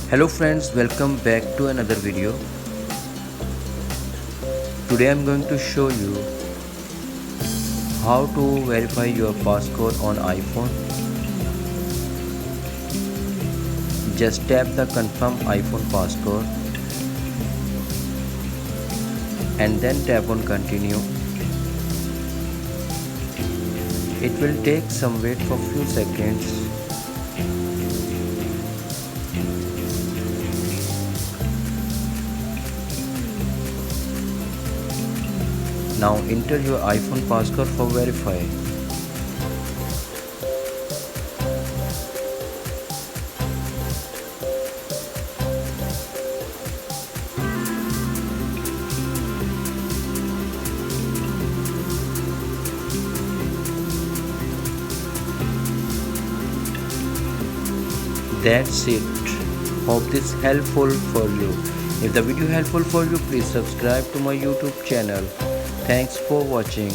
Hello friends, welcome back to another video. Today I'm going to show you how to verify your passcode on iPhone. Just tap the confirm iPhone passcode and then tap on continue. It will take some wait for few seconds. Now enter your iPhone passcode for verify. That's it. Hope this helpful for you. If the video helpful for you, please subscribe to my YouTube channel. Thanks for watching.